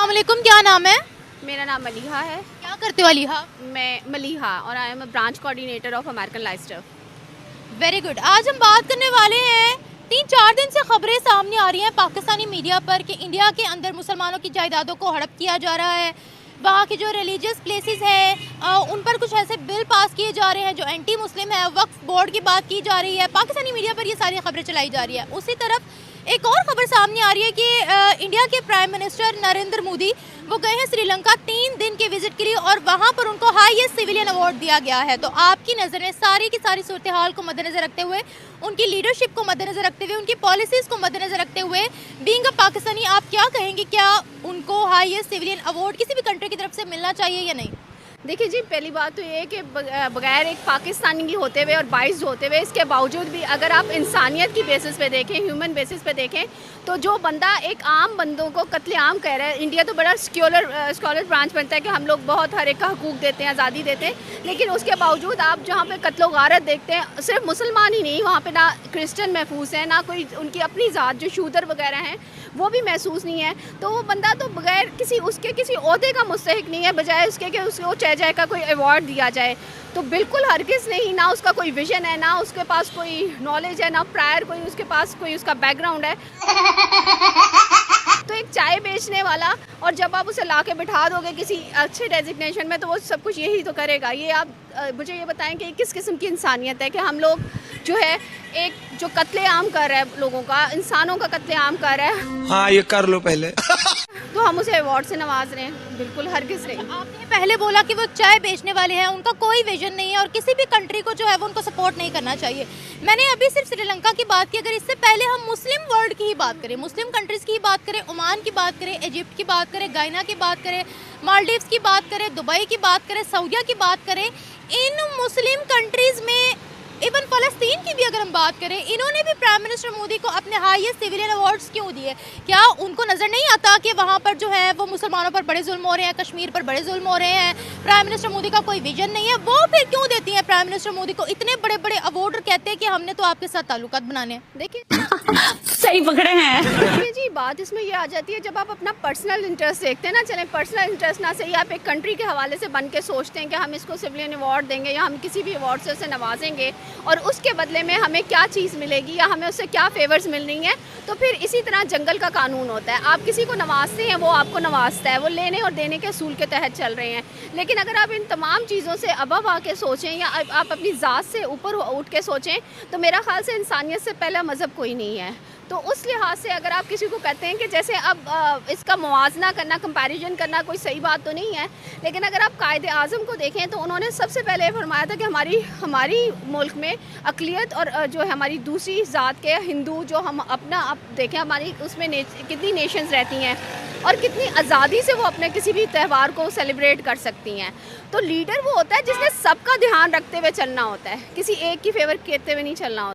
अस्सलाम वालेकुम, क्या नाम है? मेरा नाम मलिहा है। क्या करते हो अलीहा? मैं मलिहा और I am a branch coordinator of American lifestyle. Very good. आज हम बात करने वाले हैं, 3-4 दिन से खबरें सामने आ रही हैं पाकिस्तानी मीडिया पर कि इंडिया के अंदर मुसलमानों की जायदादों को हड़प किया जा रहा है। वहाँ के जो रिलीजियस प्लेसेस हैं उन पर कुछ ऐसे बिल पास किए जा रहे हैं जो एंटी मुस्लिम है। वक्फ बोर्ड की बात की जा रही है, पाकिस्तानी मीडिया पर ये सारी खबरें चलाई जा रही है। उसी तरफ एक और खबर सामने आ रही है कि इंडिया के प्राइम मिनिस्टर नरेंद्र मोदी वो गए हैं श्रीलंका 3 दिन के विजिट के लिए और वहाँ पर उनको हाईएस्ट सिविलियन अवार्ड दिया गया है। तो आपकी नज़र में सारी की सारी सूरत हाल को मद्देनज़र रखते हुए, उनकी लीडरशिप को मद्देनज़र रखते हुए, उनकी पॉलिसीज़ को मद्देनज़र रखते हुए, बीइंग अ पाकिस्तानी आप क्या कहेंगे, क्या उनको हाईएस्ट सिविलियन अवार्ड किसी भी कंट्री की तरफ से मिलना चाहिए या नहीं? देखिए जी, पहली बात तो ये है कि बगैर एक पाकिस्तानी की होते हुए और 22 होते हुए, इसके बावजूद भी अगर आप इंसानियत की बेसिस पे देखें, ह्यूमन बेसिस पे देखें, तो जो बंदा एक आम बंदों को कत्लेआम कह रहा है, इंडिया तो बड़ा स्कॉलर ब्रांच बनता है कि हम लोग बहुत हर एक का हकूक़ देते हैं, आज़ादी देते हैं, लेकिन उसके बावजूद आप जहाँ पे कत्लो गारत देखते हैं, सिर्फ मुसलमान ही नहीं, वहाँ पे ना क्रिश्चियन महफूज है, ना कोई उनकी अपनी ज़ात जो शूदर वगैरह हैं वो भी महसूस नहीं है। तो वो बंदा तो बगैर किसी ओहदे का मुस्तहिक नहीं है, बजाय उसके कि उसको चाहे का कोई अवार्ड दिया जाए। तो बिल्कुल हरगिज़ नहीं, ना उसका कोई विजन है, ना उसके पास कोई नॉलेज है, ना प्रायर कोई उसके पास कोई उसका बैकग्राउंड है। तो एक चाय बेचने वाला, और जब आप उसे ला के बिठा दोगे किसी अच्छे डेजिग्नेशन में, तो वो सब कुछ यही तो करेगा। ये आप मुझे ये बताएं कि किस किस्म की इंसानियत है कि हम लोग जो है एक जो कत्लेआम कर रहा है, लोगों का, इंसानों का कत्लेआम कर रहा है, हाँ ये कर लो पहले तो हम उसे अवार्ड से नवाज रहे हैं। बिल्कुल हरगिज़ नहीं। आपने पहले बोला कि वो चाय बेचने वाले हैं, उनका कोई विजन नहीं है और किसी भी कंट्री को जो है वो उनको सपोर्ट नहीं करना चाहिए। मैंने अभी सिर्फ श्रीलंका की बात की, अगर इससे पहले हम मुस्लिम वर्ल्ड की ही बात करें, मुस्लिम कंट्रीज़ की ही बात करें, ओमान की बात करें, इजिप्ट की बात करें, गायना की बात करें, मालदीव्स की बात करें, दुबई की बात करें, सऊदीया की बात करें, इन मुस्लिम कंट्रीज़ में, इवन फ़लस्तीन की भी अगर हम बात करें, इन्होंने भी प्राइम मिनिस्टर मोदी को अपने हाईएस्ट सिविलियन अवार्ड्स क्यों दिए? क्या उनको नज़र नहीं आता कि वहाँ पर जो है वो मुसलमानों पर बड़े जुल्म हो रहे हैं, कश्मीर पर बड़े जुल्म हो रहे हैं, प्राइम मिनिस्टर मोदी का कोई विजन नहीं है? वो फिर क्यों देती हैं प्राइम मिनिस्टर मोदी को इतने बड़े बड़े अवार्ड और कहते हैं कि हमने तो आपके साथ ताल्लुकात बनाने हैं? देखिए सही पकड़े हैं। देखिए जी, बात इसमें ये आ जाती है, जब आप अपना पर्सनल इंटरेस्ट देखते हैं ना, चलें पर्सनल इंटरेस्ट ना सही, आप एक कंट्री के हवाले से बन के सोचते हैं कि हम इसको सिविलियन अवार्ड देंगे या हम किसी भी अवार्ड से उसे नवाजेंगे और उसके बदले में हमें क्या चीज़ मिलेगी या हमें उससे क्या फेवर्स मिलनी है, तो फिर इसी तरह जंगल का कानून होता है। आप किसी को नवाजते हैं, वो आपको नवाजता है, वो लेने और देने के असूल के तहत चल रहे हैं। लेकिन अगर आप इन तमाम चीज़ों से अबव आके सोचें या आप अपनी ज़ात से ऊपर उठ के सोचें, तो मेरा ख्याल से इंसानियत से पहला मज़हब कोई नहीं है। तो उस लिहाज से अगर आप किसी को कहते हैं कि जैसे अब इसका मुआवजा करना, कंपैरिजन करना कोई सही बात तो नहीं है, लेकिन अगर आप कायदे आज़म को देखें तो उन्होंने सबसे पहले फरमाया था कि हमारी मुल्क में अक़लियत और जो है हमारी दूसरी ज़ात के हिंदू, जो हम अपना आप देखें हमारी उसमें कितनी नेशंस रहती हैं और कितनी आज़ादी से वो अपने किसी भी त्यौहार को सेलिब्रेट कर सकती हैं। तो लीडर वो होता है जिसने सबका ध्यान रखते हुए चलना होता है, किसी एक की फेवर करते हुए नहीं चलना होता।